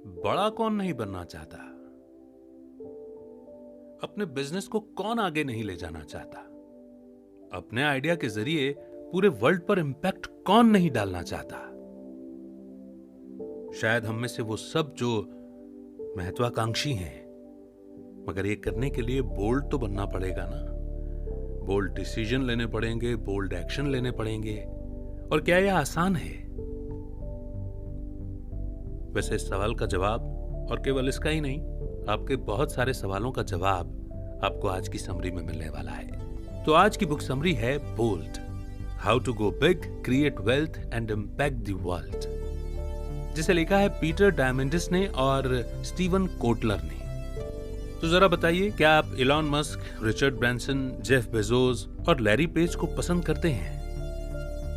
बड़ा कौन नहीं बनना चाहता? अपने बिजनेस को कौन आगे नहीं ले जाना चाहता? अपने आइडिया के जरिए पूरे वर्ल्ड पर इंपैक्ट कौन नहीं डालना चाहता? शायद हम में से वो सब जो महत्वाकांक्षी हैं, मगर ये करने के लिए बोल्ड तो बनना पड़ेगा ना। बोल्ड डिसीजन लेने पड़ेंगे, बोल्ड एक्शन लेने पड़ेंगे। और क्या यह आसान है? वैसे इस सवाल का जवाब, और केवल इसका ही नहीं, आपके बहुत सारे सवालों का जवाब आपको आज की समरी में मिलने वाला है। तो आज की बुक समरी है bold, how to go big, create wealth and impact the world, जिसे लिखा है पीटर डायमेंडिस ने और स्टीवन कोटलर ने। तो जरा बताइए, क्या आप Elon Musk, Richard Branson, Jeff Bezos और लैरी पेज को पसंद करते हैं?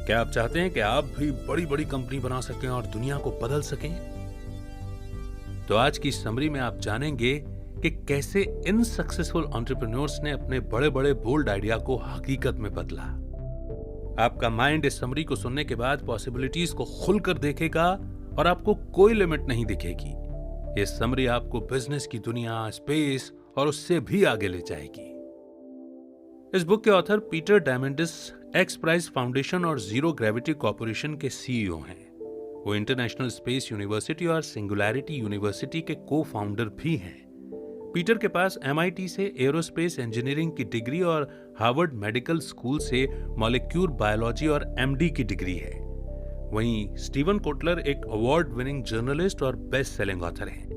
क्या आप चाहते हैं कि आप भी बड़ी बड़ी कंपनी बना सकें और दुनिया को बदल सकें? तो आज की समरी में आप जानेंगे कि कैसे इन सक्सेसफुल एंटरप्रेन्योर्स ने अपने बड़े बड़े बोल्ड आइडिया को हकीकत में बदला। आपका माइंड इस समरी को सुनने के बाद पॉसिबिलिटीज को खुलकर देखेगा और आपको कोई लिमिट नहीं दिखेगी। ये समरी आपको बिजनेस की दुनिया, स्पेस और उससे भी आगे ले जाएगी। इस बुक के author Peter Diamandis X Prize foundation और जीरो ग्रेविटी कॉर्पोरेशन के सीईओ हैं। वो इंटरनेशनल स्पेस यूनिवर्सिटी और सिंगुलैरिटी यूनिवर्सिटी के को फाउंडर भी हैं। पीटर के पास MIT से एरोस्पेस इंजीनियरिंग की डिग्री और हार्वर्ड मेडिकल स्कूल से मॉलिक्यूलर बायोलॉजी और MD की डिग्री है। वहीं स्टीवन कोटलर एक अवार्ड विनिंग जर्नलिस्ट और बेस्ट सेलिंग ऑथर हैं।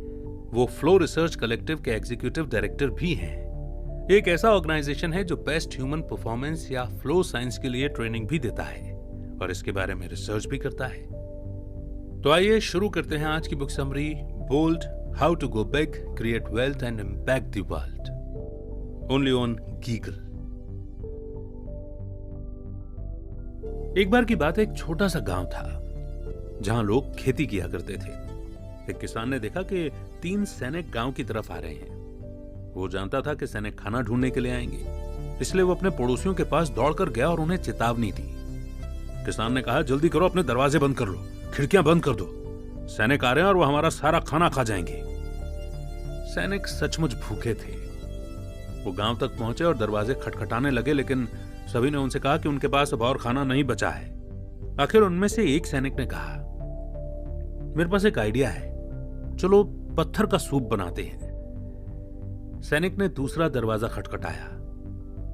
वो फ्लो रिसर्च कलेक्टिव के एग्जीक्यूटिव डायरेक्टर भी हैं। एक ऐसा ऑर्गेनाइजेशन है जो बेस्ट ह्यूमन परफॉर्मेंस या फ्लो साइंस के लिए ट्रेनिंग भी देता है और इसके बारे में रिसर्च भी करता है। तो आइए शुरू करते हैं आज की book summary, bold, how to go big, create wealth and impact the world, only on गीगल। एक बार की बात, एक छोटा सा गांव था जहां लोग खेती किया करते थे। एक किसान ने देखा कि 3 सैनिक गांव की तरफ आ रहे हैं। वो जानता था कि सैनिक खाना ढूंढने के लिए आएंगे, इसलिए वो अपने पड़ोसियों के पास दौड़कर गया और उन्हें चेतावनी दी। किसान ने कहा, जल्दी करो, अपने दरवाजे बंद कर लो, खिड़कियां बंद कर दो, सैनिक आ रहे हैं और वो हमारा सारा खाना खा जाएंगे। सैनिक सचमुच भूखे थे। वो गांव तक पहुंचे और दरवाजे खटखटाने लगे, लेकिन सभी ने उनसे कहा कि उनके पास अब और खाना नहीं बचा है। आखिर उनमें से एक सैनिक ने कहा, मेरे पास एक आइडिया है, चलो पत्थर का सूप बनाते हैं। सैनिक ने दूसरा दरवाजा खटखटाया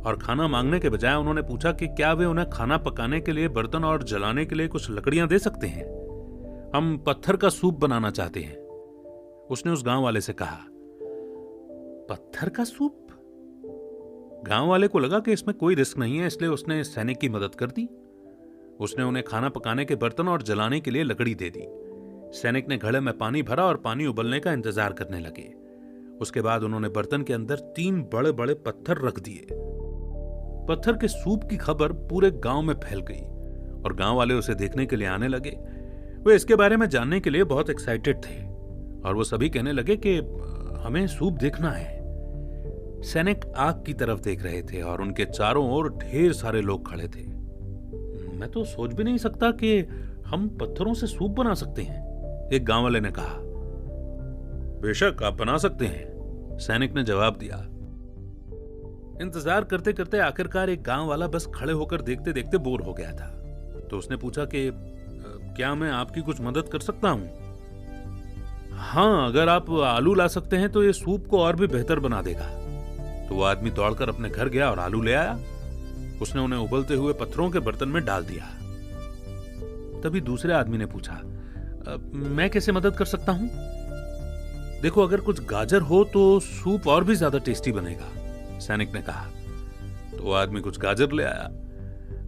और खाना मांगने के बजाय उन्होंने पूछा कि क्या वे उन्हें खाना पकाने के लिए बर्तन और जलाने के लिए कुछ लकड़ियां दे सकते हैं। हम पत्थर का सूप बनाना चाहते हैं, उसने उस गांव वाले से कहा। पत्थर का सूप? गांव वाले को लगा कि इसमें कोई रिस्क नहीं है, इसलिए उसने सैनिक की मदद कर दी। उसने उन्हें खाना पकाने के बर्तन और जलाने के लिए लकड़ी दे दी। सैनिक ने घड़े में पानी भरा और पानी उबलने का इंतजार करने लगे। उसके बाद उन्होंने बर्तन के अंदर 3 बड़े बड़े पत्थर रख दिए। पत्थर के सूप की खबर पूरे गांव में फैल गई और गांव वाले उसे देखने के लिए आने लगे। वे इसके बारे में जानने के लिए बहुत एक्साइटेड थे और वो सभी कहने लगे कि हमें सूप देखना है। सैनिक आग की तरफ देख रहे थे और उनके चारों ओर ढेर सारे लोग खड़े थे। मैं तो सोच भी नहीं सकता कि हम पत्थरों से सूप बना सकते हैं, एक गांव वाले ने कहा। बेशक आप बना सकते हैं, सैनिक ने जवाब दिया। इंतजार करते करते आखिरकार एक गांव वाला बस खड़े होकर देखते देखते बोर हो गया था। तो उसने पूछा कि क्या मैं आपकी कुछ मदद कर सकता हूं? हाँ, अगर आप आलू ला सकते हैं तो ये सूप को और भी बेहतर बना देगा। तो वो आदमी दौड़कर अपने घर गया और आलू ले आया। उसने उन्हें उबलते हुए पत्थरों के बर्तन में डाल दिया। तभी दूसरे आदमी ने पूछा, मैं कैसे मदद कर सकता हूं? देखो, अगर कुछ गाजर हो तो सूप और भी ज्यादा टेस्टी बनेगा, सैनिक ने कहा। तो वो आदमी कुछ गाजर ले आया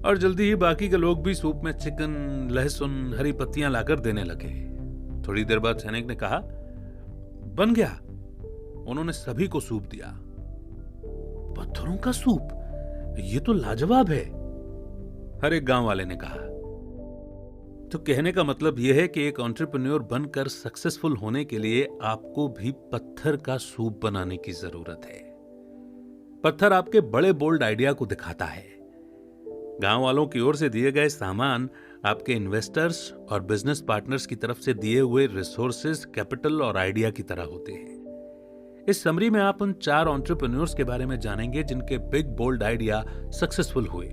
और जल्दी ही बाकी के लोग भी सूप में चिकन, लहसुन, हरी पत्तियां लाकर देने लगे। थोड़ी देर बाद सैनिक ने कहा, बन गया। उन्होंने सभी को सूप दिया। पत्थरों का सूप, ये तो लाजवाब है, हर एक गांव वाले ने कहा। तो कहने का मतलब यह है कि एक एंटरप्रेन्योर बनकर सक्सेसफुल होने के लिए आपको भी पत्थर का सूप बनाने की जरूरत है। पत्थर आपके बड़े बोल्ड आइडिया को दिखाता है। गांव वालों की ओर से दिए गए सामान आपके इन्वेस्टर्स और बिजनेस पार्टनर्स की तरफ से दिए हुए रिसोर्सेज, कैपिटल और आइडिया की तरह होते हैं। इस समरी में आप उन 4 एंटरप्रेन्योर्स के बारे में जानेंगे जिनके बिग बोल्ड आइडिया सक्सेसफुल हुए।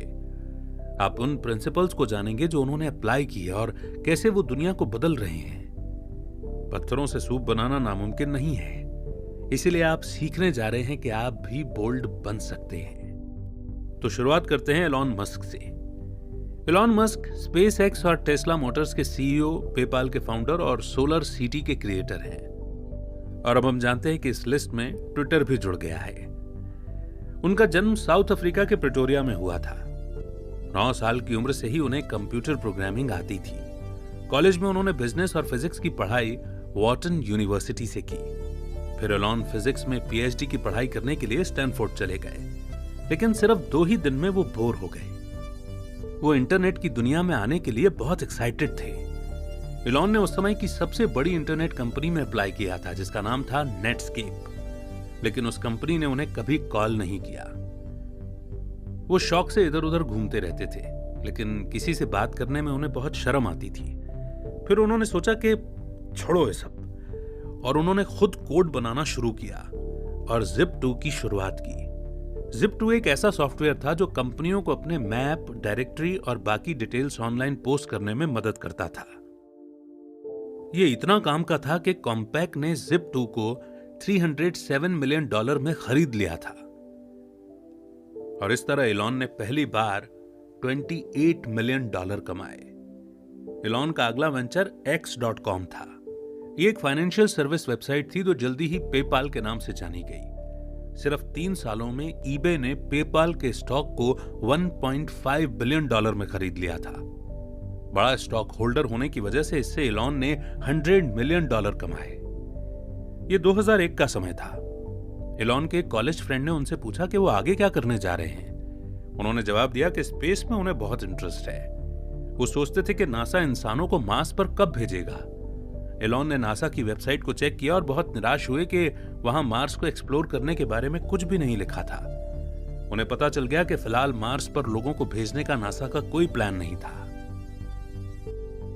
आप उन प्रिंसिपल्स को जानेंगे जो उन्होंने अप्लाई किए और कैसे वो दुनिया को बदल रहे हैं। पत्थरों से सूप बनाना नामुमकिन नहीं है, इसीलिए आप सीखने जा रहे हैं कि आप भी बोल्ड बन सकते हैं। तो शुरुआत करते हैं एलॉन मस्क से। एलॉन मस्क स्पेस एक्स और टेस्ला मोटर्स के सीईओ, पेपाल के फाउंडर और सोलर सिटी के क्रिएटर हैं। और अब हम जानते हैं कि इस लिस्ट में ट्विटर भी जुड़ गया है। उनका जन्म साउथ अफ्रीका के प्रिटोरिया में हुआ था। 9 साल की उम्र से ही उन्हें कंप्यूटर प्रोग्रामिंग आती थी। कॉलेज में उन्होंने बिजनेस और फिजिक्स की पढ़ाई वॉर्टन यूनिवर्सिटी से की। फिर एलॉन फिजिक्स में पीएचडी की पढ़ाई करने के लिए स्टैनफोर्ड चले गए, लेकिन सिर्फ 2 ही दिन में वो बोर हो गए। वो इंटरनेट की दुनिया में आने के लिए बहुत एक्साइटेड थे। एलॉन ने उस समय की सबसे बड़ी इंटरनेट कंपनी में अप्लाई किया था जिसका नाम था नेटस्केप, लेकिन उस कंपनी ने उन्हें कभी कॉल नहीं किया। वो शौक से इधर उधर घूमते रहते थे, लेकिन किसी से बात करने में उन्हें बहुत शर्म आती थी। फिर उन्होंने सोचा कि छोड़ो ये सब, और उन्होंने खुद कोड बनाना शुरू किया और Zip2 की शुरुआत की। Zip2 एक ऐसा सॉफ्टवेयर था जो कंपनियों को अपने मैप, डायरेक्टरी और बाकी डिटेल्स ऑनलाइन पोस्ट करने में मदद करता था। ये इतना काम का था कि कॉम्पैक ने Zip2 को $307 मिलियन में खरीद लिया था। और इस तरह एलॉन ने पहली बार $28 मिलियन कमाए। एलॉन का अगला वेंचर X.com था। ये एक फाइनेंशियल सर्विस वेबसाइट थी जो जल्दी ही पेपाल के नाम से जानी गई। सिर्फ 3 सालों में ईबे ने पेपाल के स्टॉक को $1.5 बिलियन में खरीद लिया था। बड़ा स्टॉक होल्डर होने की वजह से इससे एलॉन ने $100 मिलियन कमाए। ये 2001 का समय था। एलॉन के कॉलेज फ्रेंड ने उनसे पूछा कि वो आगे क्या करने जा रहे हैं। उन्होंने जवाब दिया कि स्पेस में उन्हें बहुत इंटरेस्ट है। वो सोचते थे कि नासा इंसानों को मार्स पर कब भेजेगा। एलॉन ने नासा की वेबसाइट को चेक किया और बहुत निराश हुए कि वहां मार्स को एक्सप्लोर करने के बारे में कुछ भी नहीं लिखा था। उन्हें पता चल गया कि फिलहाल मार्स पर लोगों को भेजने का नासा का कोई प्लान नहीं था।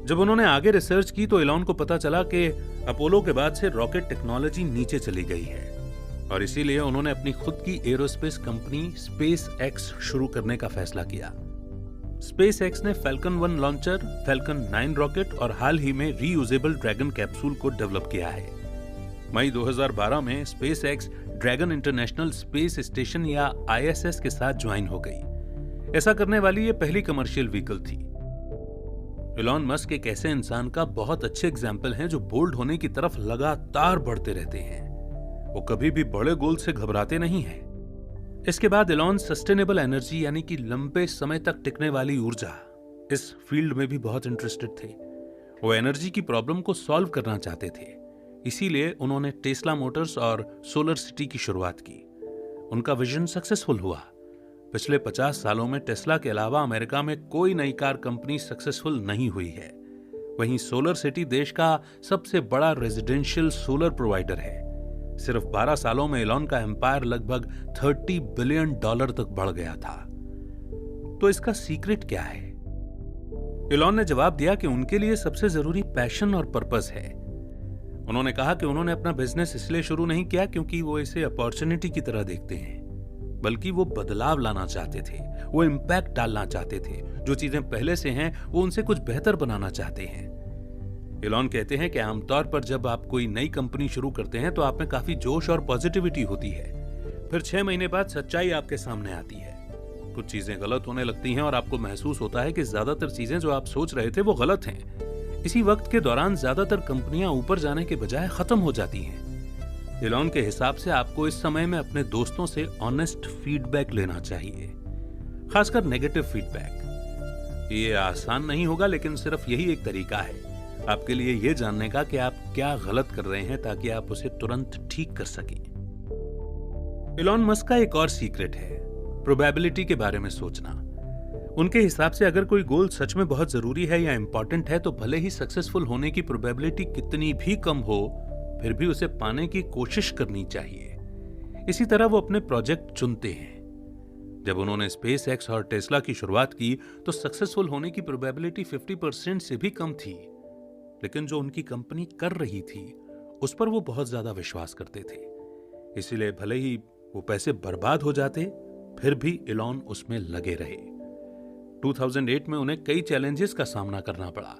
जब उन्होंने आगे रिसर्च की तो एलॉन को पता चला कि अपोलो के बाद से रॉकेट टेक्नोलॉजी नीचे चली गई है, और इसीलिए उन्होंने अपनी खुद की एरोस्पेस कंपनी स्पेस एक्स शुरू करने का फैसला किया। स्पेस एक्स ने फैल्कन 1 लॉन्चर, फैल्कन 9 रॉकेट और हाल ही में रीयूजेबल ड्रैगन कैप्सूल को डेवलप किया है। मई 2012 में space x dragon international space station या ISS के साथ ज्वाइन हो गई। ऐसा करने वाली ये पहली कमर्शियल व्हीकल थी। एलॉन मस्क एक ऐसे इंसान का बहुत अच्छे एग्जाम्पल हैं जो बोल्ड होने की तरफ लगातार बढ़ते रहते हैं। वो कभी भी बड़े गोल से घबराते नहीं हैं। इसके बाद एलॉन सस्टेनेबल एनर्जी यानी कि लंबे समय तक टिकने वाली ऊर्जा, इस फील्ड में भी बहुत इंटरेस्टेड थे। वो एनर्जी की प्रॉब्लम को सॉल्व करना चाहते थे, इसीलिए उन्होंने टेस्ला मोटर्स और सोलर सिटी की शुरुआत की। उनका विजन सक्सेसफुल हुआ। पिछले 50 सालों में टेस्ला के अलावा अमेरिका में कोई नई कार कंपनी सक्सेसफुल नहीं हुई है। वहीं सोलर सिटी देश का सबसे बड़ा रेजिडेंशियल सोलर प्रोवाइडर है। सिर्फ 12 सालों में एलॉन का एम्पायर लगभग $30 बिलियन तक बढ़ गया था। तो इसका सीक्रेट क्या है? एलॉन ने जवाब दिया कि उनके लिए सबसे जरूरी पैशन और पर्पस है। उन्होंने कहा कि उन्होंने अपना बिजनेस इसलिए शुरू नहीं किया क्योंकि वो इसे अपॉर्चुनिटी की तरह देखते हैं, बल्कि वो बदलाव लाना चाहते थे, वो इम्पैक्ट डालना चाहते थे। जो चीजें पहले से हैं वो उनसे कुछ बेहतर बनाना चाहते हैं। एलॉन कहते हैं कि आमतौर पर जब आप कोई नई कंपनी शुरू करते हैं तो आप में काफी जोश और पॉजिटिविटी होती है। फिर 6 महीने बाद सच्चाई आपके सामने आती है। कुछ चीजें गलत होने लगती हैं और आपको महसूस होता है कि ज्यादातर चीजें जो आप सोच रहे थे वो गलत हैं। इसी वक्त के दौरान ज्यादातर कंपनियां ऊपर जाने के बजाय खत्म हो जाती हैं। एलॉन के हिसाब से आपको इस समय में अपने दोस्तों से ऑनेस्ट फीडबैक लेना चाहिए, खासकर नेगेटिव फीडबैक। ये आसान नहीं होगा, लेकिन सिर्फ यही एक तरीका है आपके लिए ये जानने का कि आप क्या गलत कर रहे हैं ताकि आप उसे तुरंत ठीक कर सकें। एलॉन मस्क का एक और सीक्रेट है प्रोबेबिलिटी के बारे में सोचना। उनके हिसाब से अगर कोई गोल सच में बहुत जरूरी है या इंपॉर्टेंट है तो भले ही सक्सेसफुल होने की प्रोबेबिलिटी कितनी भी कम हो, फिर भी उसे पाने की कोशिश करनी चाहिए। इसी तरह वो अपने प्रोजेक्ट चुनते हैं। जब उन्होंने स्पेस एक्स और टेस्ला की शुरुआत की तो सक्सेसफुल होने की प्रोबेबिलिटी 50% से भी कम थी, लेकिन जो उनकी कंपनी कर रही थी उस पर वो बहुत ज्यादा विश्वास करते थे। इसीलिए भले ही वो पैसे बर्बाद हो जाते, फिर भी इलॉन उसमें लगे रहे। 2008 में उन्हें कई चैलेंजेस का सामना करना पड़ा।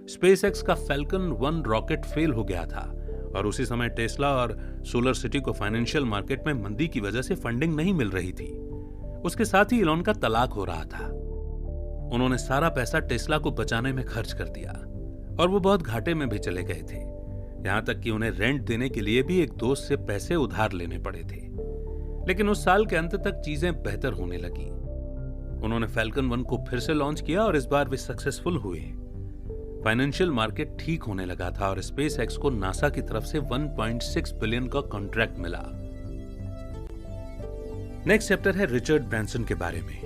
स्पेसएक्स का फैल्कन 1 रॉकेट फेल हो गया था और उसी समय टेस्ला और सोलर सिटी को फाइनेंशियल मार्केट में मंदी की वजह से फंडिंग नहीं मिल रही थी। उसके साथ ही इलॉन का तलाक हो रहा था। उन्होंने सारा पैसा टेस्ला को बचाने में खर्च कर दिया और वो बहुत घाटे में भी चले गए थे। यहां तक कि उन्हें रेंट देने के लिए भी एक दोस्त से पैसे उधार लेने पड़े थे। लेकिन उस साल के अंत तक चीजें बेहतर होने लगी। उन्होंने फैल्कन 1 को फिर से लॉन्च किया और इस बार वे सक्सेसफुल हुए। फाइनेंशियल मार्केट ठीक होने लगा था और स्पेसएक्स को नासा की तरफ से 1.6 बिलियन का कॉन्ट्रैक्ट मिला। नेक्स्ट चैप्टर है रिचर्ड ब्रैंसन के बारे में।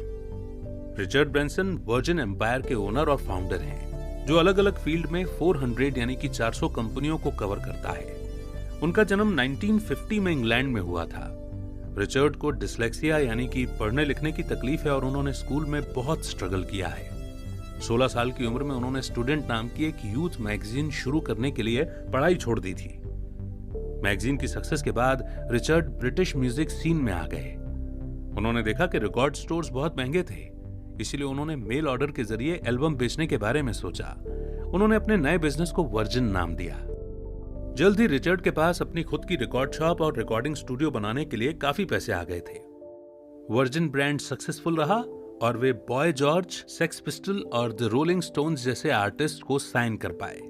रिचर्ड ब्रैंसन वर्जिन एम्पायर के ओनर और फाउंडर हैं, जो अलग अलग फील्ड में 400 यानी कि 400 कंपनियों को कवर करता है। उनका जन्म 1950 में इंग्लैंड में हुआ था। रिचर्ड को डिस्लेक्सिया यानी कि पढ़ने लिखने की तकलीफ है और उन्होंने स्कूल में बहुत स्ट्रगल किया है। 16 साल की उम्र में उन्होंने स्टूडेंट नाम की एक यूथ मैगजीन शुरू करने के लिए पढ़ाई छोड़ दी थी। मैगजीन की सक्सेस के बाद रिचर्ड ब्रिटिश म्यूजिक सीन में आ गए। उन्होंने देखा कि रिकॉर्ड स्टोर्स बहुत महंगे थे, इसीलिए उन्होंने मेल ऑर्डर के जरिए एल्बम बेचने के बारे में सोचा। उन्होंने अपने नए बिजनेस को वर्जिन नाम दिया। जल्द ही रिचर्ड के पास अपनी खुद की रिकॉर्ड शॉप और रिकॉर्डिंग स्टूडियो बनाने के लिए काफी पैसे आ गए थे। वर्जिन ब्रांड सक्सेसफुल रहा और वे बॉय जॉर्ज, सेक्स पिस्टल और द रोलिंग स्टोन्स जैसे आर्टिस्ट को साइन कर पाए।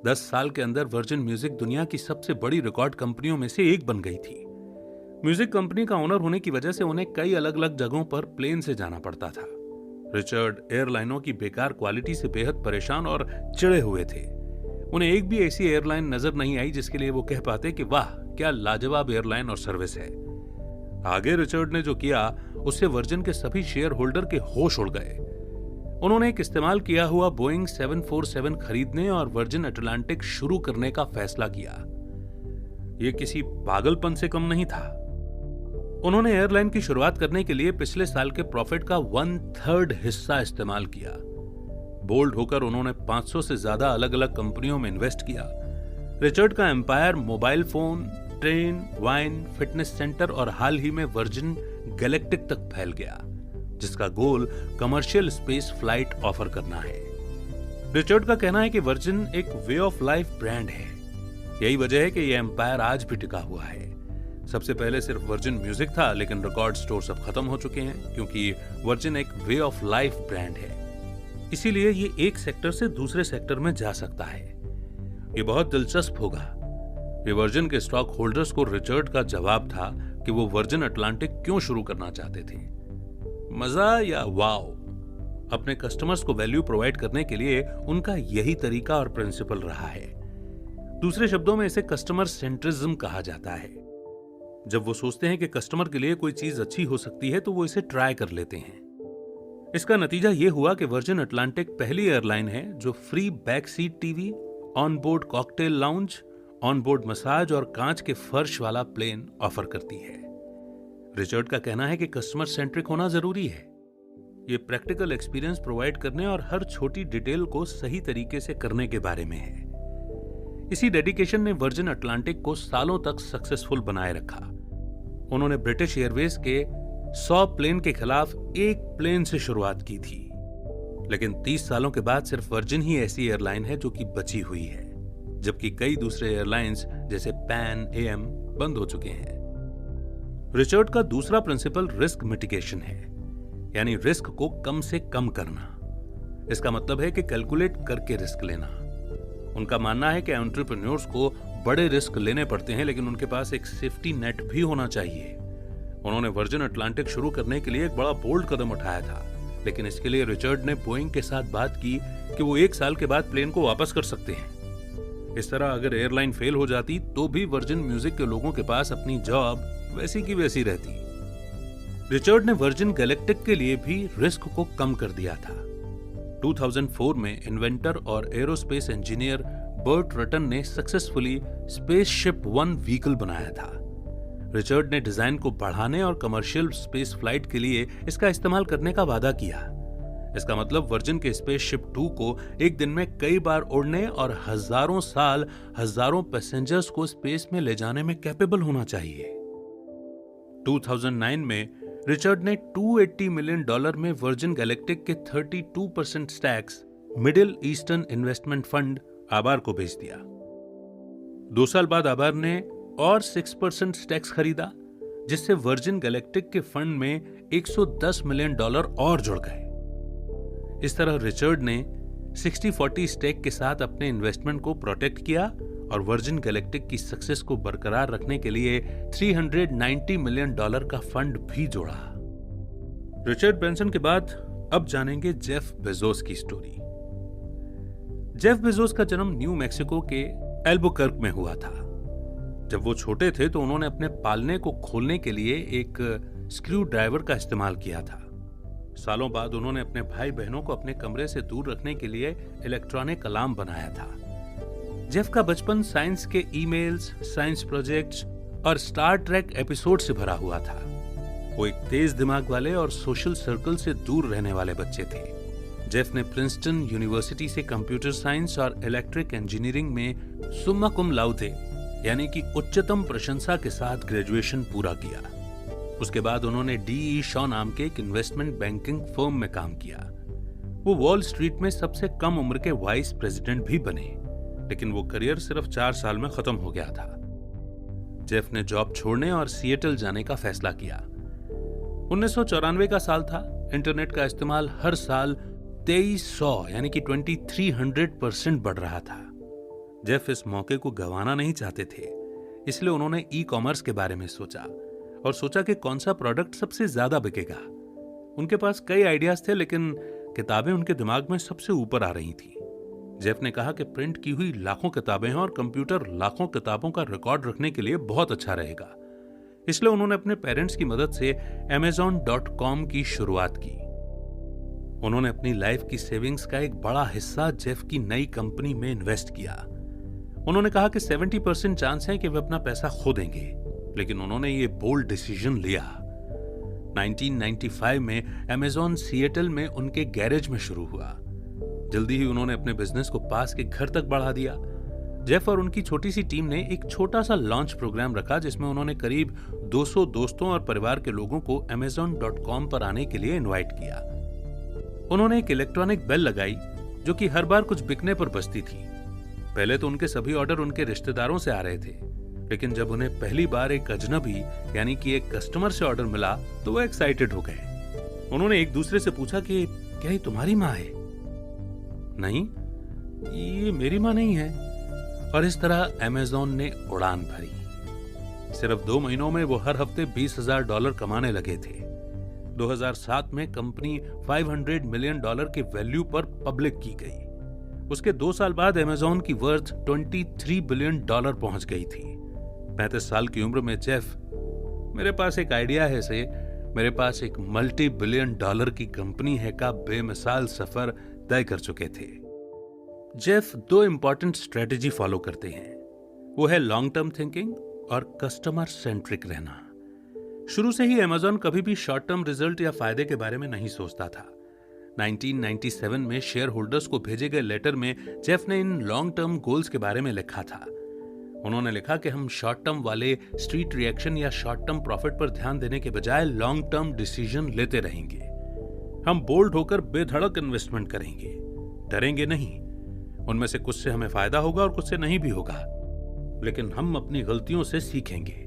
10 साल के अंदर वर्जिन म्यूजिक दुनिया की सबसे बड़ी रिकॉर्ड कंपनियों में से एक बन गई थी। म्यूजिक कंपनी का ओनर होने की वजह से उन्हें कई अलग अलग जगहों पर प्लेन से जाना पड़ता था। रिचर्ड एयरलाइनों की बेकार क्वालिटी से बेहद परेशान और चिढ़े हुए थे। उन्हें एक भी ऐसी एयरलाइन नजर नहीं आई जिसके लिए वो कह पाते कि वाह क्या लाजवाब एयरलाइन और सर्विस है। आगे रिचर्ड ने जो किया उससे वर्जिन के सभी शेयर होल्डर के होश उड़ गए। उन्होंने एक इस्तेमाल किया हुआ बोइंग 747 खरीदने और वर्जिन अटलांटिक शुरू करने का फैसला किया। यह किसी पागलपन से कम नहीं था। उन्होंने एयरलाइन की शुरुआत करने के लिए पिछले साल के प्रॉफिट का 1/3 हिस्सा इस्तेमाल किया। बोल्ड होकर उन्होंने 500 से ज्यादा अलग अलग कंपनियों में इन्वेस्ट किया। रिचर्ड का empire mobile phone, train, wine, fitness centre और हाल ही में वर्जिन गैलेक्टिक तक फैल गया, जिसका गोल कमर्शियल स्पेस फ्लाइट ऑफर करना है। रिचर्ड का कहना है कि वर्जिन एक वे ऑफ लाइफ ब्रांड है। यही वजह है कि यह एम्पायर आज भी टिका हुआ है। सबसे पहले सिर्फ वर्जिन म्यूजिक था, लेकिन रिकॉर्ड स्टोर सब खत्म हो चुके हैं क्योंकि वर्जिन एक वे ऑफ लाइफ ब्रांड है। इसीलिए ये एक सेक्टर से दूसरे सेक्टर में जा सकता है। ये बहुत दिलचस्प होगा। ये वर्जिन के स्टॉक होल्डर्स को रिचर्ड का जवाब था कि वो वर्जिन अटलांटिक क्यों शुरू करना चाहते थे। मजा या वाव? अपने कस्टमर्स को वैल्यू प्रोवाइड करने के लिए उनका यही तरीका और प्रिंसिपल रहा है। दूसरे शब्दों में इसे कस्टमर सेंट्रिज्म कहा जाता है। जब वो सोचते हैं कि कस्टमर के लिए कोई चीज अच्छी हो सकती है तो वो इसे ट्राई कर लेते हैं। इसका नतीजा यह हुआ कि वर्जिन अटलांटिक पहली एयरलाइन है जो free back seat TV, on board cocktail lounge, on board massage और कांच के फर्श वाला प्लेन ऑफर करती है। रिचर्ड का कहना है कि कस्टमर सेंट्रिक होना जरूरी है। ये प्रैक्टिकल एक्सपीरियंस प्रोवाइड करने और हर छोटी डिटेल को सही तरीके से करने के बारे में है। इसी डेडिकेशन ने वर्जिन अटलांटिक को सालों तक सक्सेसफुल बनाए रखा। उन्होंने ब्रिटिश एयरवेज के 100 प्लेन के खिलाफ एक प्लेन से शुरुआत की थी, लेकिन 30 सालों के बाद सिर्फ वर्जिन ही ऐसी एयरलाइन है जो कि बची हुई है, जबकि कई दूसरे एयरलाइंस जैसे पैन, एएम बंद हो चुके हैं। रिचर्ड का दूसरा प्रिंसिपल रिस्क मिटिगेशन है, यानी रिस्क को कम से कम करना। इसका मतलब है कि कैलकुलेट करके रिस्क लेना। उनका मानना है कि एंटरप्रेन्योर्स को बड़े रिस्क लेने पड़ते हैं, लेकिन उनके पास एक सेफ्टी नेट भी होना चाहिए। उन्होंने वर्जिन अटलांटिक शुरू करने के लिए एक बड़ा बोल्ड कदम उठाया था, लेकिन इसके लिए रिचर्ड ने बोइंग के साथ बात की कि वो 1 साल के बाद प्लेन को वापस कर सकते हैं। इस तरह अगर एयरलाइन फेल हो जाती तो भी वर्जिन म्यूजिक के लोगों के पास अपनी जॉब वैसी की वैसी रहती। रिचर्ड ने वर्जिन गैलेक्टिक के लिए भी रिस्क को कम कर दिया था। 2004 में इन्वेंटर और एरोस्पेस इंजीनियर बर्ट रटन ने सक्सेसफुली स्पेसशिप 1 व्हीकल बनाया था। रिचर्ड ने डिजाइन को बढ़ाने और कमर्शियल स्पेस फ्लाइट के लिए इसका इस्तेमाल करने का वादा किया। इसका मतलब वर्जिन के स्पेसशिप 2 को एक दिन में कई बार उड़ने और हजारों साल हजारों पैसेंजर्स को स्पेस में ले जाने में कैपेबल होना चाहिए। 2009 में रिचर्ड ने $280 मिलियन में वर्जिन गैलेक्टिक के 32% stacks middle eastern investment fund आबार को बेच दिया। 2 साल बाद आबार ने और 6% स्टैक्स खरीदा, जिससे वर्जिन गैलेक्टिक के फंड में $110 मिलियन और जुड़ गए। इस तरह रिचर्ड ने 60-40 स्टेक के साथ अपने इन्वेस्टमेंट को प्रोटेक्ट किया और वर्जिन गैलेक्टिक की सक्सेस को बरकरार रखने के लिए $390 मिलियन का फंड भी जोड़ा। रिचर्ड ब्रैंसन के बाद अब जानेंगे जेफ बेजोस की स्टोरी। जेफ बेजोस का जन्म न्यू मैक्सिको के एल्बुकर्क में हुआ था। जब वो छोटे थे तो उन्होंने अपने पालने को खोलने के लिए एक स्क्रू ड्राइवर का इस्तेमाल किया था। सालों बाद उन्होंने अपने भाई बहनों को अपने कमरे से दूर रखने के लिए इलेक्ट्रॉनिक अलार्म बनाया था। जेफ का बचपन साइंस के ईमेल्स, साइंस प्रोजेक्ट्स और स्टार ट्रेक एपिसोड से भरा हुआ था। वो एक तेज दिमाग वाले और सोशल सर्कल से दूर रहने वाले बच्चे थे। जेफ ने प्रिंसटन यूनिवर्सिटी से कंप्यूटर साइंस और इलेक्ट्रिक इंजीनियरिंग में सुम्मा कुम लाउते यानी कि उच्चतम प्रशंसा के साथ ग्रेजुएशन पूरा किया। उसके बाद उन्होंने D.E. शॉ नाम के एक इन्वेस्टमेंट बैंकिंग फर्म में काम किया। वो वॉल स्ट्रीट में सबसे कम उम्र के वाइस प्रेसिडेंट भी बने, लेकिन वो करियर सिर्फ 4 साल में खत्म हो गया था। जेफ ने जॉब छोड़ने और सिएटल जाने का फैसला किया। 1994 का साल था। इंटरनेट का इस्तेमाल हर साल 2300 यानी कि 2300% बढ़ रहा था। जेफ इस मौके को गंवाना नहीं चाहते थे, इसलिए उन्होंने ई कॉमर्स के बारे में सोचा और सोचा कि कौन सा प्रोडक्ट सबसे ज्यादा बिकेगा। उनके पास कई आइडियाज थे, लेकिन किताबें उनके दिमाग में सबसे ऊपर आ रही थी। जेफ ने कहा कि प्रिंट की हुई लाखों किताबें हैं और कंप्यूटर लाखों किताबों का रिकॉर्ड रखने के लिए बहुत अच्छा रहेगा। इसलिए उन्होंने अपने पेरेंट्स की मदद से Amazon.com की शुरुआत की। उन्होंने अपनी लाइफ की सेविंग्स का एक बड़ा हिस्सा जेफ की नई कंपनी में इन्वेस्ट किया। उन्होंने कहा कि 70% चांस है कि वे अपना पैसा खो देंगे, लेकिन उन्होंने ये बोल्ड डिसीजन लिया। 1995 में Amazon सिएटल में उनके गैरेज में शुरू हुआ। जल्दी ही उन्होंने अपने बिजनेस को पास के घर तक बढ़ा दिया। जेफ और उनकी छोटी सी टीम ने एक छोटा सा लॉन्च प्रोग्राम रखा, जिसमें उन्होंने करीब 200 दोस्तों और परिवार के लोगों को Amazon.com पर आने के लिए इनवाइट किया। उन्होंने एक इलेक्ट्रॉनिक बेल लगाई जो कि हर बार कुछ बिकने पर बजती थी। पहले तो उनके सभी ऑर्डर उनके रिश्तेदारों से आ रहे थे, लेकिन जब उन्हें पहली बार एक अजनबी यानी कि एक कस्टमर से ऑर्डर मिला तो वो एक्साइटेड हो गए। उन्होंने एक दूसरे से पूछा कि क्या ये तुम्हारी माँ है? नहीं, ये मेरी माँ नहीं है। और इस तरह Amazon ने उड़ान भरी। सिर्फ 2 महीनों में वो हर हफ्ते $20,000 कमाने लगे थे। 2007 में कंपनी $500 मिलियन के वैल्यू पर पब्लिक की गई। उसके 2 साल बाद Amazon की वर्थ $23 बिलियन पहुंच गई थी। 35 साल की उम्र में जेफ, मेरे पास एक आइडिया है से मेरे पास एक $multi-billion की कंपनी है का बेमिसाल सफर तय कर चुके थे। जेफ 2 इंपॉर्टेंट स्ट्रेटेजी फॉलो करते हैं। वो है लॉन्ग टर्म थिंकिंग और कस्टमर सेंट्रिक रहना। शुरू से ही Amazon कभी भी शॉर्ट टर्म रिजल्ट या फायदे के बारे में नहीं सोचता था। 1997 में शेयर होल्डर्स को भेजे गए लेटर में जेफ ने इन लॉन्ग टर्म गोल्स के बारे में लिखा था। उन्होंने लिखा कि हम शॉर्ट टर्म वाले स्ट्रीट रिएक्शन या शॉर्ट टर्म प्रॉफिट पर ध्यान देने के बजाय लॉन्ग टर्म डिसीजन लेते रहेंगे। हम बोल्ड होकर बेधड़क इन्वेस्टमेंट करेंगे, डरेंगे नहीं। उनमें से कुछ से हमें फायदा होगा और कुछ से नहीं भी होगा, लेकिन हम अपनी गलतियों से सीखेंगे।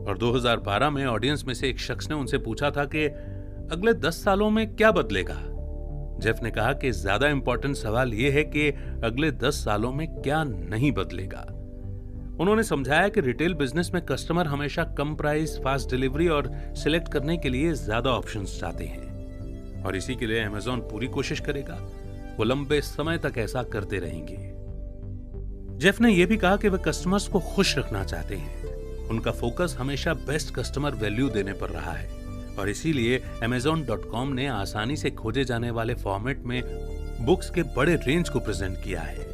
और 2012 में ऑडियंस में से एक शख्स ने उनसे पूछा था कि अगले 10 सालों में क्या बदलेगा। जेफ ने कहा कि ज्यादा इंपॉर्टेंट सवाल यह है कि अगले 10 सालों में क्या नहीं बदलेगा। उन्होंने समझाया कि रिटेल बिजनेस में कस्टमर हमेशा कम प्राइस, फास्ट डिलीवरी और सिलेक्ट करने के लिए ज्यादा ऑप्शंस चाहते हैं, और इसी के लिए Amazon पूरी कोशिश करेगा। वो लंबे समय तक ऐसा करते रहेंगे। जेफ ने यह भी कहा कि वे कस्टमर्स को खुश रखना चाहते हैं। उनका फोकस हमेशा बेस्ट कस्टमर वैल्यू देने पर रहा है, और इसीलिए Amazon.com ने आसानी से खोजे जाने वाले फॉर्मेट में बुक्स के बड़े रेंज को प्रेजेंट किया है।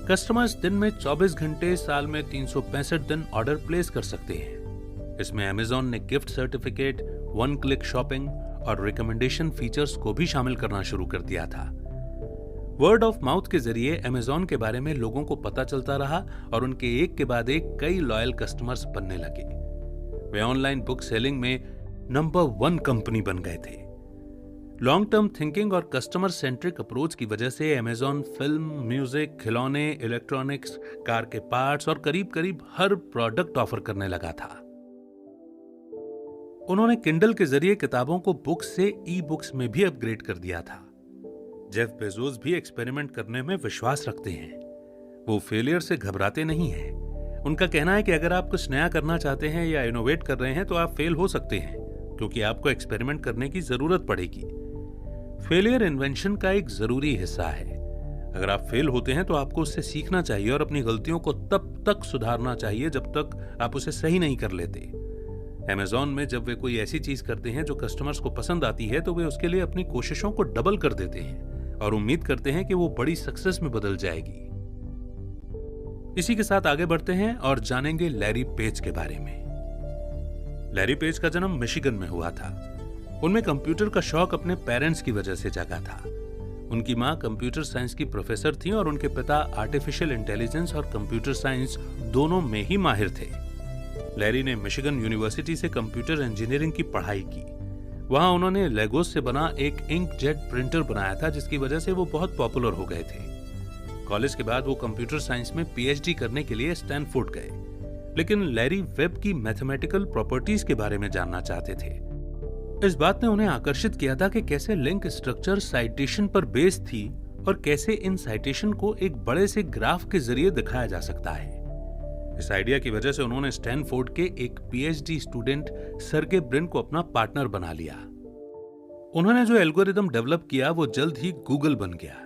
कस्टमर्स दिन में 24 घंटे, साल में 365 दिन ऑर्डर प्लेस कर सकते हैं। इसमें अमेजॉन ने gift certificate, one click shopping और रिकमेंडेशन फीचर्स को भी शामिल करना शुरू कर दिया था। वर्ड ऑफ माउथ के जरिए अमेजॉन के बारे में लोगों को पता चलता रहा और उनके एक के बाद एक कई लॉयल कस्टमर्स बनने लगे। वे ऑनलाइन बुक सेलिंग में नंबर 1 कंपनी बन गए थे। लॉन्ग टर्म थिंकिंग और कस्टमर सेंट्रिक अप्रोच की वजह से अमेजॉन फिल्म, म्यूजिक, खिलौने, इलेक्ट्रॉनिक्स, कार के पार्ट्स और करीब करीब हर प्रोडक्ट ऑफर करने लगा था। उन्होंने किंडल के जरिए किताबों को बुक्स से ई बुक्स में भी अपग्रेड कर दिया था। जेफ बेजोस भी एक्सपेरिमेंट करने में विश्वास रखते हैं। वो फेलियर से घबराते नहीं हैं। उनका कहना है कि अगर आप कुछ नया करना चाहते हैं या इनोवेट कर रहे हैं तो आप फेल हो सकते हैं, क्योंकि आपको एक्सपेरिमेंट करने की जरूरत पड़ेगी। फेलियर इन्वेंशन का एक जरूरी हिस्सा है। अगर आप फेल होते हैं तो आपको उससे सीखना चाहिए और अपनी गलतियों को तब तक सुधारना चाहिए जब तक आप उसे सही नहीं कर लेते। अमेजॉन में जब वे कोई ऐसी चीज करते हैं जो कस्टमर्स को पसंद आती है तो वे उसके लिए अपनी कोशिशों को डबल कर देते हैं और उम्मीद करते हैं कि वो बड़ी सक्सेस में बदल जाएगी। इसी के साथ आगे बढ़ते हैं और जानेंगे लैरी पेज के बारे में। लैरी पेज का जन्म मिशिगन में हुआ था। उनमें कंप्यूटर का शौक अपने पेरेंट्स की वजह से जागा था। उनकी मां कंप्यूटर साइंस की प्रोफेसर थी और उनके पिता आर्टिफिशियल इंटेलिजेंस और कंप्यूटर साइंस दोनों में ही माहिर थे। लैरी ने मिशिगन यूनिवर्सिटी से कंप्यूटर इंजीनियरिंग की पढ़ाई की। वहां उन्होंने लेगोस से बना एक इंकजेट प्रिंटर बनाया था, जिसकी वजह से वो बहुत पॉपुलर हो गए थे। कॉलेज के बाद वो कंप्यूटर साइंस में पीएचडी करने के लिए स्टैनफोर्ड गए, लेकिन लैरी वेब की मैथमेटिकल प्रॉपर्टीज के बारे में जानना चाहते थे। इस बात ने उन्हें आकर्षित किया था कि कैसे लिंक स्ट्रक्चर साइटेशन पर बेस्ड थी और कैसे इन साइटेशन को एक बड़े से ग्राफ के जरिए दिखाया जा सकता है। इस आइडिया की वजह से उन्होंने स्टैनफोर्ड के एक पीएचडी स्टूडेंट सर्गे ब्रिन को अपना पार्टनर बना लिया। उन्होंने जो एल्गोरिदम डेवलप किया वो जल्द ही गूगल बन गया।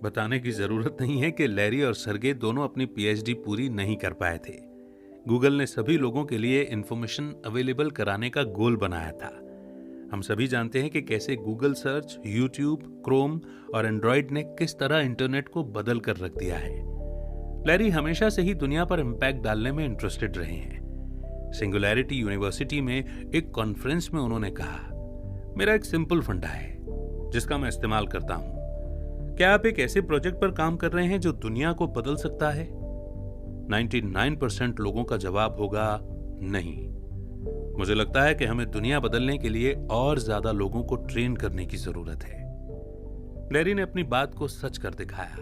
बताने की जरूरत नहीं है कि लैरी और सर्गे दोनों अपनी पीएचडी पूरी नहीं कर पाए थे। गूगल ने सभी लोगों के लिए इंफॉर्मेशन अवेलेबल कराने का गोल बनाया था। हम सभी जानते हैं कि कैसे गूगल सर्च, यूट्यूब, क्रोम और एंड्रॉयड ने किस तरह इंटरनेट को बदल कर रख दिया है। लैरी हमेशा से ही दुनिया पर इम्पैक्ट डालने में इंटरेस्टेड रहे हैं। सिंगुलैरिटी यूनिवर्सिटी में एक कॉन्फ्रेंस में उन्होंने कहा, मेरा एक सिंपल फंडा है जिसका मैं इस्तेमाल करता हूं। क्या आप एक ऐसे प्रोजेक्ट पर काम कर रहे हैं जो दुनिया को बदल सकता है? 99% लोगों का जवाब होगा नहीं। मुझे लगता है कि हमें दुनिया बदलने के लिए और ज्यादा लोगों को ट्रेन करने की जरूरत है। लैरी ने अपनी बात को सच कर दिखाया।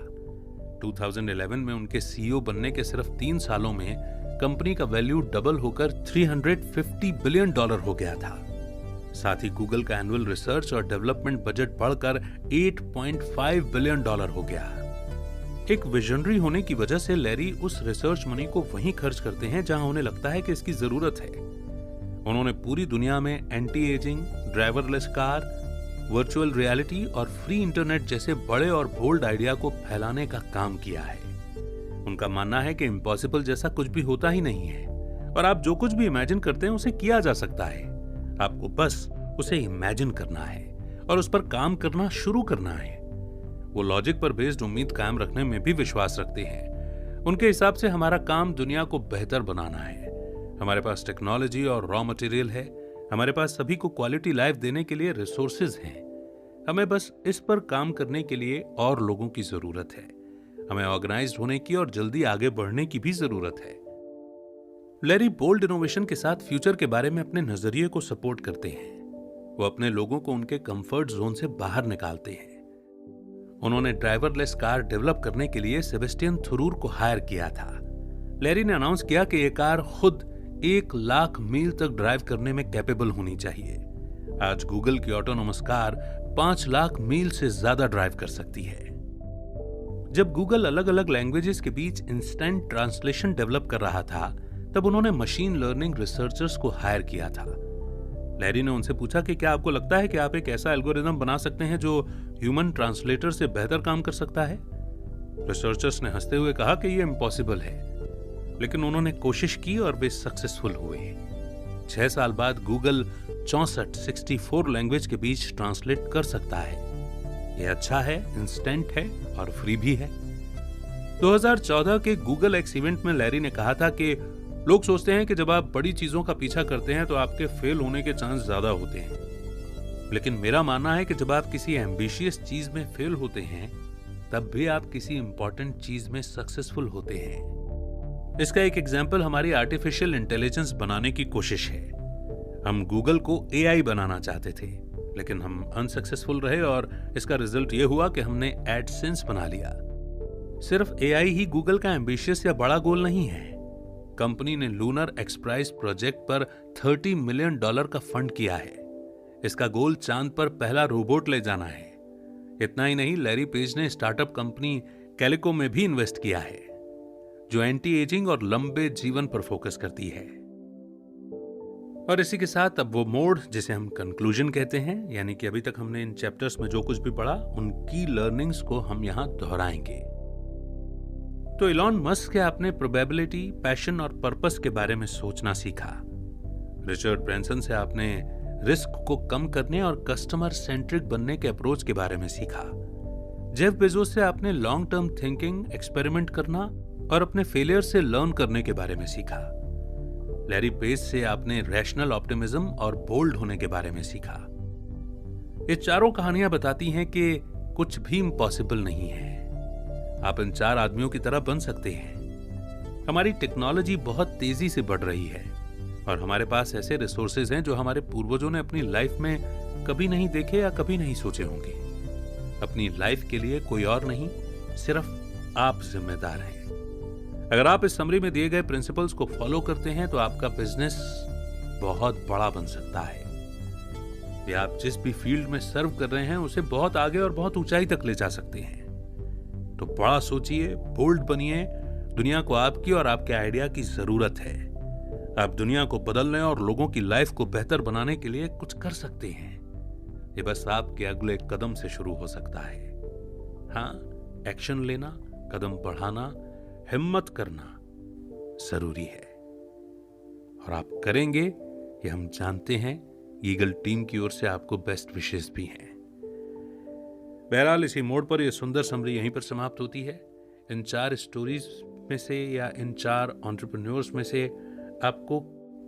2011 में उनके सीईओ बनने के सिर्फ 3 सालों में कंपनी का वैल्यू डबल होकर $350 बिलियन हो गया था। साथ ही गूगल का एनुअल रिसर्च और डेवलपमेंट बजट बढ़कर $8.5 बिलियन हो गया। एक विजनरी होने की वजह से लैरी उस रिसर्च मनी को वहीं खर्च करते हैं जहां उन्हें लगता है कि इसकी जरूरत है। उन्होंने पूरी दुनिया में anti ageing, driverless car, virtual reality और फ्री इंटरनेट जैसे बड़े और बोल्ड आइडिया को फैलाने का काम किया है। उनका मानना है कि इम्पॉसिबल जैसा कुछ भी होता ही नहीं है और आप जो कुछ भी इमेजिन करते हैं उसे किया जा सकता है। आपको बस उसे इमेजिन करना है और उस पर काम करना शुरू करना है। वो लॉजिक पर बेस्ड उम्मीद कायम रखने में भी विश्वास रखते हैं। उनके हिसाब से हमारा काम दुनिया को बेहतर बनाना है। हमारे पास टेक्नोलॉजी और रॉ मटेरियल है। हमारे पास सभी को क्वालिटी लाइफ देने के लिए रिसोर्सेज हैं। हमें बस इस पर काम करने के लिए और लोगों की जरूरत है। हमें ऑर्गेनाइज्ड होने की और जल्दी आगे बढ़ने की भी जरूरत है। लैरी बोल्ड इनोवेशन के साथ फ्यूचर के बारे में अपने नजरिए को सपोर्ट करते हैं। वो अपने लोगों को उनके कंफर्ट जोन से बाहर निकालते हैं। उन्होंने ड्राइवरलेस कार डेवलप करने के लिए सेबेस्टियन थुरूर को हायर किया था। लैरी ने अनाउंस किया कि यह कार खुद 1 लाख मील तक ड्राइव करने में कैपेबल होनी चाहिए। आज गूगल की ऑटोनोमस कार 5 लाख मील से ज्यादा ड्राइव कर सकती है। जब गूगल अलग अलग लैंग्वेजेस के बीच इंस्टेंट ट्रांसलेशन डेवलप कर रहा था, तब उन्होंने मशीन लर्निंग रिसर्चर्स को हायर किया था। लैरी ने उनसे पूछा कि क्या आपको लगता है कि आप एक ऐसा एल्गोरिदम बना सकते हैं जो ह्यूमन ट्रांसलेटर से बेहतर काम कर सकता है? रिसर्चर्स ने हंसते हुए कहा कि यह इम्पॉसिबल है, लेकिन उन्होंने कोशिश की और वे सक्सेसफुल हुए। 6 साल बाद गूगल 64 लैंग्वेज के बीच ट्रांसलेट कर सकता है। यह अच्छा है, इंस्टेंट है और फ्री भी है। 2014 के गूगल एक्स इवेंट में लैरी ने कहा था कि लोग सोचते हैं कि जब आप बड़ी चीजों का पीछा करते हैं तो आपके फेल होने के चांस ज्यादा होते हैं, लेकिन मेरा मानना है कि जब आप किसी एम्बिशियस चीज में फेल होते हैं तब भी आप किसी इंपॉर्टेंट चीज में सक्सेसफुल होते हैं। इसका एक एग्जाम्पल हमारी आर्टिफिशियल इंटेलिजेंस बनाने की कोशिश है। हम गूगल को एआई बनाना चाहते थे, लेकिन हम अनसक्सेसफुल रहे और इसका रिजल्ट यह हुआ कि हमने एडसेंस बना लिया। सिर्फ एआई ही गूगल का एम्बिशियस या बड़ा गोल नहीं है। कंपनी ने लूनर एक्सप्राइज प्रोजेक्ट पर $30 मिलियन का फंड किया है। इसका गोल चांद पर पहला रोबोट ले जाना है। इतना ही नहीं, लैरी पेज ने स्टार्टअप कंपनी कैलिको में भी इन्वेस्ट किया है, जो एंटी एजिंग और लंबे जीवन पर फोकस करती है। और इसी के साथ अब वो मोड जिसे हम कंक्लूजन कहते हैं, यानी कि अभी तक हमने इन चैप्टर्स में जो कुछ भी पढ़ा उन की लर्निंग्स को हम यहां दोहराएंगे। तो इलॉन मस्क के आपने प्रोबेबिलिटी, पैशन और पर्पस के बारे में सोचना सीखा। रिचर्ड ब्रैंसन से आपने रिस्क को कम करने और कस्टमर सेंट्रिक बनने के अप्रोच के बारे में सीखा। जेफ बेजोस से आपने लॉन्ग टर्म थिंकिंग, एक्सपेरिमेंट करना और अपने फेलियर से लर्न करने के बारे में सीखा। लैरी पेज से आपने रैशनल ऑप्टिमिज्म और बोल्ड होने के बारे में सीखा। ये चारों कहानियां बताती हैं कि कुछ भी इम्पॉसिबल नहीं है। आप इन 4 आदमियों की तरह बन सकते हैं। हमारी टेक्नोलॉजी बहुत तेजी से बढ़ रही है और हमारे पास ऐसे रिसोर्सेज हैं जो हमारे पूर्वजों ने अपनी लाइफ में कभी नहीं देखे या कभी नहीं सोचे होंगे। अपनी लाइफ के लिए कोई और नहीं, सिर्फ आप जिम्मेदार हैं। अगर आप इस समरी में दिए गए प्रिंसिपल्स को फॉलो करते हैं तो आपका बिजनेस बहुत बड़ा बन सकता है। या आप जिस भी फील्ड में सर्व कर रहे हैं उसे बहुत आगे और बहुत ऊंचाई तक ले जा सकते हैं। तो बड़ा सोचिए, बोल्ड बनिए। दुनिया को आपकी और आपके आइडिया की जरूरत है। आप दुनिया को बदलने और लोगों की लाइफ को बेहतर बनाने के लिए कुछ कर सकते हैं। ये बस आपके अगले कदम से शुरू हो सकता है। हाँ, एक्शन लेना, कदम बढ़ाना, हिम्मत करना जरूरी है और आप करेंगे, ये हम जानते हैं। ईगल टीम की ओर से आपको बेस्ट विशेस भी हैं। बहरहाल इसी मोड पर यह सुंदर समरी यहीं पर समाप्त होती है। इन 4 स्टोरीज में से या इन 4 एंटरप्रेन्योर्स में से आपको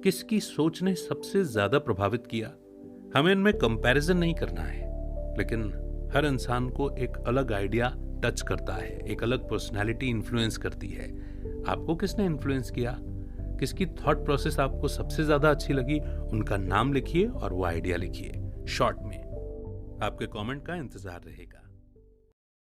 किसकी सोच ने सबसे ज्यादा प्रभावित किया? हमें इनमें कंपैरिजन नहीं करना है, लेकिन हर इंसान को एक अलग आइडिया टच करता है, एक अलग पर्सनैलिटी इन्फ्लुएंस करती है। आपको किसने इन्फ्लुएंस किया? किसकी थॉट प्रोसेस आपको सबसे ज्यादा अच्छी लगी? उनका नाम लिखिए और वो आइडिया लिखिए शॉर्ट में। आपके कमेंट का इंतजार रहेगा।